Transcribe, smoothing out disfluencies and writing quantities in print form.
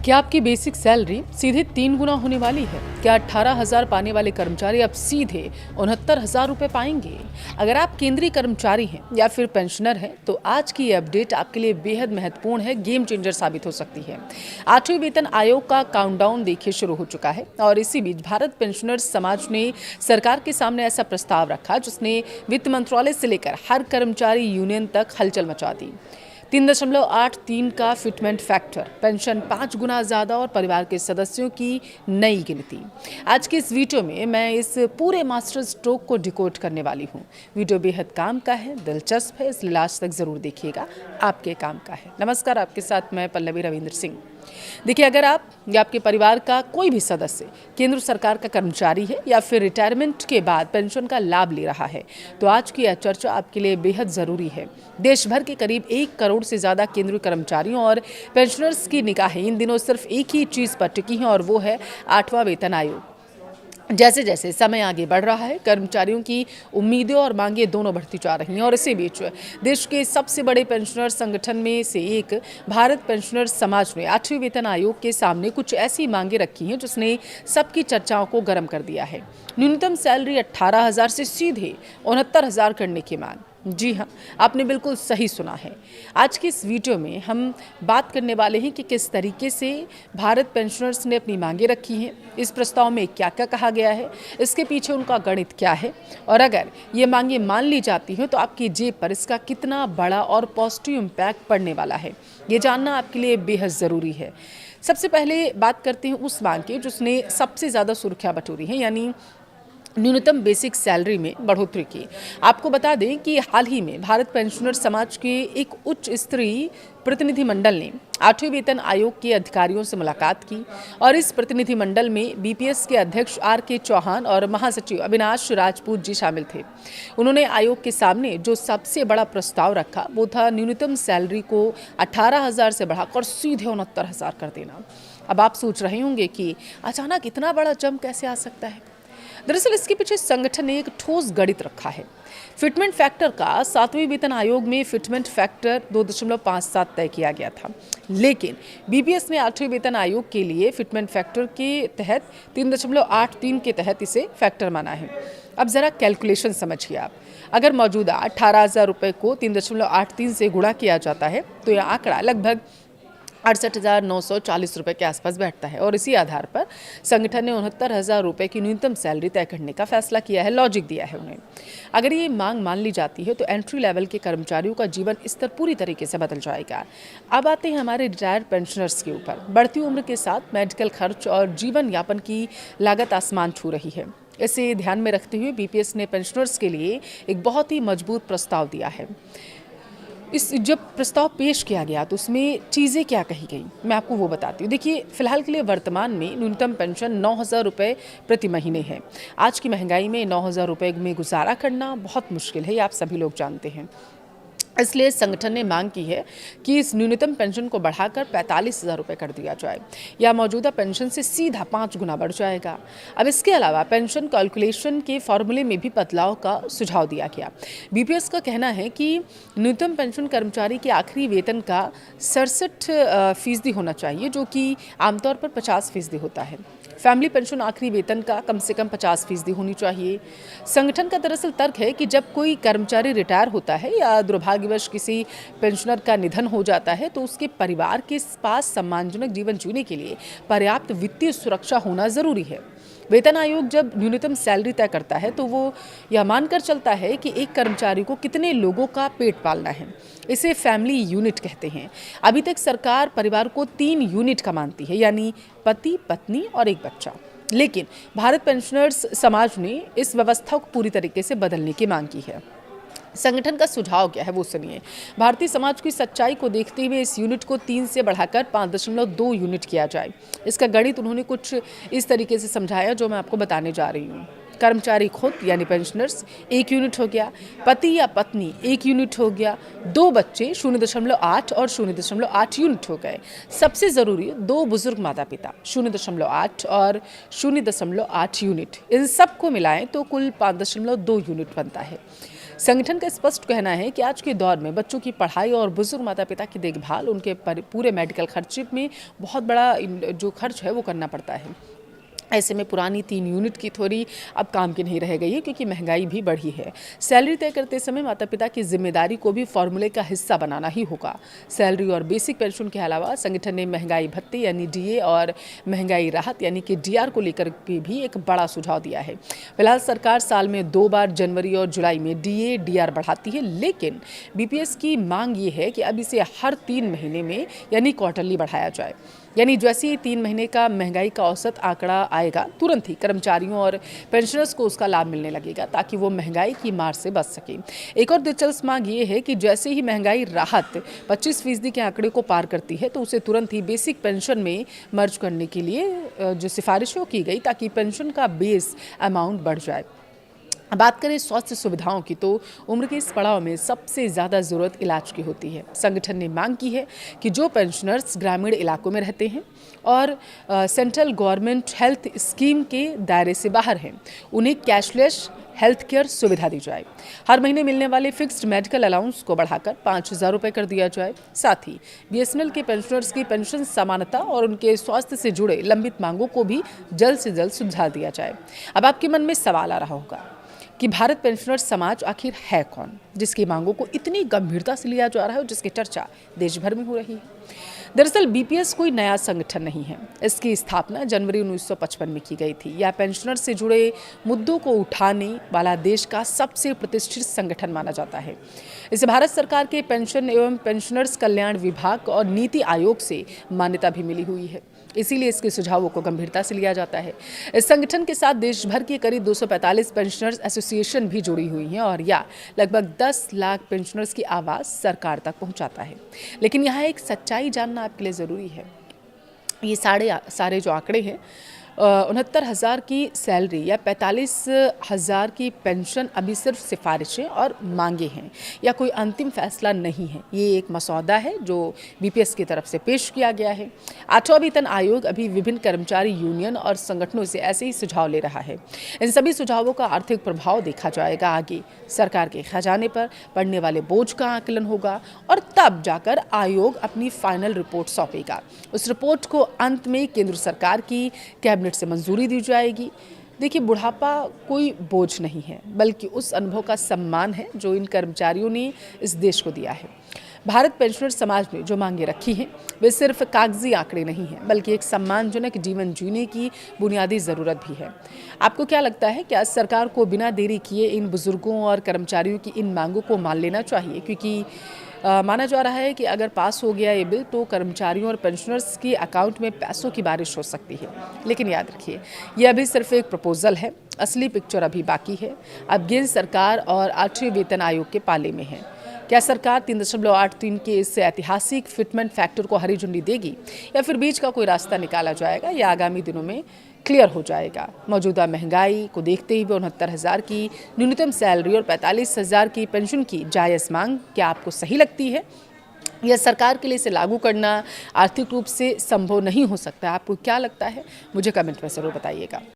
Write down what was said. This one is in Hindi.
क्या आपकी बेसिक सैलरी सीधे 3 गुना होने वाली है? क्या 18,000 पाने वाले कर्मचारी अब सीधे 69,000 रुपए पाएंगे? अगर आप केंद्रीय कर्मचारी हैं या फिर पेंशनर हैं, तो आज की ये अपडेट आपके लिए बेहद महत्वपूर्ण है, गेम चेंजर साबित हो सकती है। 8वें वेतन आयोग का काउंटडाउन देखिए शुरू हो चुका है और इसी बीच भारत पेंशनर्स समाज ने सरकार के सामने ऐसा प्रस्ताव रखा जिसने वित्त मंत्रालय से लेकर हर कर्मचारी यूनियन तक हलचल मचा दी। 3.83 का फिटमेंट फैक्टर, पेंशन 5 गुना ज़्यादा और परिवार के सदस्यों की नई गिनती। आज के इस वीडियो में मैं इस पूरे मास्टर स्ट्रोक को डिकोड करने वाली हूँ। वीडियो बेहद काम का है, दिलचस्प है, इसलिए लास्ट तक ज़रूर देखिएगा, आपके काम का है। नमस्कार, आपके साथ मैं पल्लवी रविंद्र सिंह। देखिए, अगर आप या आपके परिवार का कोई भी सदस्य केंद्र सरकार का कर्मचारी है या फिर रिटायरमेंट के बाद पेंशन का लाभ ले रहा है, तो आज की यह चर्चा आपके लिए बेहद ज़रूरी है। देश भर के करीब 1 करोड़ से ज़्यादा केंद्रीय कर्मचारियों और पेंशनर्स की निगाहें इन दिनों सिर्फ एक ही चीज़ पर टिकी हैं और वो है 8वां वेतन आयोग। जैसे जैसे समय आगे बढ़ रहा है, कर्मचारियों की उम्मीदें और मांगें दोनों बढ़ती जा रही हैं और इसी बीच देश के सबसे बड़े पेंशनर संगठन में से एक भारत पेंशनर्स समाज ने 8वें वेतन आयोग के सामने कुछ ऐसी मांगें रखी हैं जिसने सबकी चर्चाओं को गर्म कर दिया है। न्यूनतम सैलरी 18,000 से सीधे 69,000 करने की मांग। जी हाँ, आपने बिल्कुल सही सुना है। आज की इस वीडियो में हम बात करने वाले हैं कि किस तरीके से भारत पेंशनर्स ने अपनी मांगें रखी हैं, इस प्रस्ताव में क्या क्या कहा गया है, इसके पीछे उनका गणित क्या है और अगर ये मांगें मान ली जाती हैं तो आपकी जेब पर इसका कितना बड़ा और पॉजिटिव इम्पैक्ट पड़ने वाला है, ये जानना आपके लिए बेहद ज़रूरी है। सबसे पहले बात करते हैं उस मांग की जिसने सबसे ज़्यादा सुर्खियाँ बटोरी हैं, यानी न्यूनतम बेसिक सैलरी में बढ़ोतरी की। आपको बता दें कि हाल ही में भारत पेंशनर समाज के एक उच्च स्तरीय प्रतिनिधिमंडल ने 8वें वेतन आयोग के अधिकारियों से मुलाकात की और इस प्रतिनिधिमंडल में बीपीएस के अध्यक्ष RK चौहान और महासचिव अविनाश राजपूत जी शामिल थे। उन्होंने आयोग के सामने जो सबसे बड़ा प्रस्ताव रखा वो था न्यूनतम सैलरी को 18,000 से बढ़ाकर सीधे 69,000 कर देना। अब आप सोच रहे होंगे कि अचानक इतना बड़ा जंप कैसे आ सकता है। दरअसल इसके पीछे संगठन ने एक ठोस गणित रखा है। फिटमेंट फैक्टर का 7वें वेतन आयोग में फिटमेंट फैक्टर 2.57 तय किया गया था, लेकिन बीपीएस ने 8वें वेतन आयोग के लिए फिटमेंट फैक्टर के तहत 3.83 के तहत इसे फैक्टर माना है। अब जरा कैलकुलेशन समझिए आप। अगर मौजूदा 18,000 रुपये को 3.83 से गुणा किया जाता है तो यह आंकड़ा लगभग 68,940 रुपये के आसपास बैठता है और इसी आधार पर संगठन ने 69,000 रुपये की न्यूनतम सैलरी तय करने का फैसला किया है, लॉजिक दिया है उन्हें। अगर ये मांग मान ली जाती है तो एंट्री लेवल के कर्मचारियों का जीवन स्तर पूरी तरीके से बदल जाएगा। अब आते हैं हमारे रिटायर्ड पेंशनर्स के ऊपर। बढ़ती उम्र के साथ मेडिकल खर्च और जीवन यापन की लागत आसमान छू रही है। इसे ध्यान में रखते हुए बीपीएस ने पेंशनर्स के लिए एक बहुत ही मजबूत प्रस्ताव दिया है। जब प्रस्ताव पेश किया गया तो उसमें चीज़ें क्या कही गई, मैं आपको वो बताती हूँ। देखिए, फिलहाल के लिए वर्तमान में न्यूनतम पेंशन 9,000 रुपये प्रति महीने है। आज की महंगाई में 9,000 रुपये में गुजारा करना बहुत मुश्किल है, ये आप सभी लोग जानते हैं। इसलिए संगठन ने मांग की है कि इस न्यूनतम पेंशन को बढ़ाकर 45,000 रुपये कर दिया जाए या मौजूदा पेंशन से सीधा 5 गुना बढ़ जाएगा। अब इसके अलावा पेंशन कैलकुलेशन के फॉर्मूले में भी बदलाव का सुझाव दिया गया। बीपीएस का कहना है कि न्यूनतम पेंशन कर्मचारी के आखिरी वेतन का 67% होना चाहिए, जो कि आमतौर पर 50% होता है। फैमिली पेंशन आखिरी वेतन का कम से कम 50% होनी चाहिए। संगठन का दरअसल तर्क है कि जब कोई कर्मचारी रिटायर होता है या दुर्भाग्यवश किसी पेंशनर का निधन हो जाता है तो उसके परिवार के पास सम्मानजनक जीवन जीने के लिए पर्याप्त वित्तीय सुरक्षा होना जरूरी है। वेतन आयोग जब न्यूनतम सैलरी तय करता है तो वो यह मानकर चलता है कि एक कर्मचारी को कितने लोगों का पेट पालना है। इसे फैमिली यूनिट कहते हैं। अभी तक सरकार परिवार को 3 यूनिट का मानती है, यानी पति, पत्नी और एक बच्चा। लेकिन भारत पेंशनर्स समाज ने इस व्यवस्था को पूरी तरीके से बदलने की मांग की है। संगठन का सुझाव क्या है वो सुनिए। भारतीय समाज की सच्चाई को देखते हुए इस यूनिट को 3 से बढ़ाकर 5.2 यूनिट किया जाए। इसका गणित उन्होंने कुछ इस तरीके से समझाया जो मैं आपको बताने जा रही हूँ। कर्मचारी खुद यानी पेंशनर्स 1 यूनिट हो गया, पति या पत्नी 1 यूनिट हो गया, 2 बच्चे 0.8 और 0.8 यूनिट हो गए। सबसे ज़रूरी 2 बुजुर्ग माता पिता 0.8 और 0.8 यूनिट। इन सबको मिलाएं तो कुल 5.2 यूनिट बनता है। संगठन का स्पष्ट कहना है कि आज के दौर में बच्चों की पढ़ाई और बुजुर्ग माता पिता की देखभाल, उनके पूरे मेडिकल खर्चे में बहुत बड़ा जो खर्च है वो करना पड़ता है। ऐसे में पुरानी 3 यूनिट की थ्योरी अब काम की नहीं रह गई है, क्योंकि महंगाई भी बढ़ी है। सैलरी तय करते समय माता पिता की जिम्मेदारी को भी फॉर्मूले का हिस्सा बनाना ही होगा। सैलरी और बेसिक पेंशन के अलावा संगठन ने महंगाई भत्ते यानी डीए और महंगाई राहत यानी कि डीआर को लेकर भी एक बड़ा सुझाव दिया है। फिलहाल सरकार साल में 2 बार जनवरी और जुलाई में डीए डीआर बढ़ाती है, लेकिन बीपीएस की मांग ये है कि अब इसे हर 3 महीने में यानी क्वार्टरली बढ़ाया जाए। यानी जैसे ही 3 महीने का महंगाई का औसत आंकड़ा आएगा, तुरंत ही कर्मचारियों और पेंशनर्स को उसका लाभ मिलने लगेगा, ताकि वो महंगाई की मार से बच सके। एक और दिलचस्प मांग ये है कि जैसे ही महंगाई राहत 25% के आंकड़े को पार करती है, तो उसे तुरंत ही बेसिक पेंशन में मर्ज करने के लिए जो सिफारिशें की गई, ताकि पेंशन का बेस अमाउंट बढ़ जाए। बात करें स्वास्थ्य सुविधाओं की, तो उम्र के इस पड़ाव में सबसे ज़्यादा ज़रूरत इलाज की होती है। संगठन ने मांग की है कि जो पेंशनर्स ग्रामीण इलाकों में रहते हैं और सेंट्रल गवर्नमेंट हेल्थ स्कीम के दायरे से बाहर हैं, उन्हें कैशलेस हेल्थ केयर सुविधा दी जाए। हर महीने मिलने वाले फिक्स्ड मेडिकल अलाउंस को बढ़ाकर 5,000 रुपये कर दिया जाए। साथ ही बीएसएनएल के पेंशनर्स की पेंशन समानता और उनके स्वास्थ्य से जुड़े लंबित मांगों को भी जल्द से जल्द सुलझा दिया जाए। अब आपके मन में सवाल आ रहा होगा कि भारत पेंशनर्स समाज आखिर है कौन, जिसकी मांगों को इतनी गंभीरता से लिया जा रहा है और जिसकी चर्चा देश भर में हो रही है। दरअसल बीपीएस कोई नया संगठन नहीं है। इसकी स्थापना जनवरी 1955 में की गई थी। यह पेंशनर्स से जुड़े मुद्दों को उठाने वाला देश का सबसे प्रतिष्ठित संगठन माना जाता है। इसे भारत सरकार के पेंशन एवं पेंशनर्स कल्याण विभाग और नीति आयोग से मान्यता भी मिली हुई है। इसीलिए इसके सुझावों को गंभीरता से लिया जाता है। इस संगठन के साथ देश भर के करीब 245 पेंशनर्स एसोसिएशन भी जुड़ी हुई हैं और यह लगभग 10 लाख पेंशनर्स की आवाज़ सरकार तक पहुंचाता है। लेकिन यहाँ एक सच्चाई जानना आपके लिए ज़रूरी है। ये सारे जो आंकड़े हैं, 69,000 की सैलरी या 45,000 की पेंशन अभी सिर्फ सिफारिशें और मांगे हैं, या कोई अंतिम फैसला नहीं है। ये एक मसौदा है जो बीपीएस की तरफ से पेश किया गया है। 8वां वेतन आयोग अभी विभिन्न कर्मचारी यूनियन और संगठनों से ऐसे ही सुझाव ले रहा है। इन सभी सुझावों का आर्थिक प्रभाव देखा जाएगा। आगे सरकार के खजाने पर पड़ने वाले बोझ का आकलन होगा और तब जाकर आयोग अपनी फाइनल रिपोर्ट सौंपेगा। उस रिपोर्ट को अंत में केंद्र सरकार की कैबिनेट से मंजूरी दी जाएगी। देखिए, बुढ़ापा कोई बोझ नहीं है, बल्कि उस अनुभव का सम्मान है जो इन कर्मचारियों ने इस देश को दिया है। भारत पेंशनर समाज ने जो मांगे रखी हैं, वे सिर्फ कागजी आंकड़े नहीं हैं, बल्कि एक सम्मानजनक जीवन जीने की बुनियादी ज़रूरत भी है। आपको क्या लगता है, क्या सरकार को बिना देरी किए इन बुजुर्गों और कर्मचारियों की इन मांगों को मान लेना चाहिए? क्योंकि माना जा रहा है कि अगर पास हो गया ये बिल, तो कर्मचारियों और पेंशनर्स के अकाउंट में पैसों की बारिश हो सकती है। लेकिन याद रखिए, ये अभी सिर्फ एक प्रपोजल है, असली पिक्चर अभी बाकी है। अब गेंद सरकार और 8वें वेतन आयोग के पाले में है। क्या सरकार 3.83 के इस ऐतिहासिक फिटमेंट फैक्टर को हरी झंडी देगी, या फिर बीच का कोई रास्ता निकाला जाएगा? यह आगामी दिनों में क्लियर हो जाएगा। मौजूदा महंगाई को देखते हुए 69,000 की न्यूनतम सैलरी और 45,000 की पेंशन की जायज़ मांग क्या आपको सही लगती है? यह सरकार के लिए इसे लागू करना आर्थिक रूप से संभव नहीं हो सकता? आपको क्या लगता है? मुझे कमेंट में ज़रूर बताइएगा।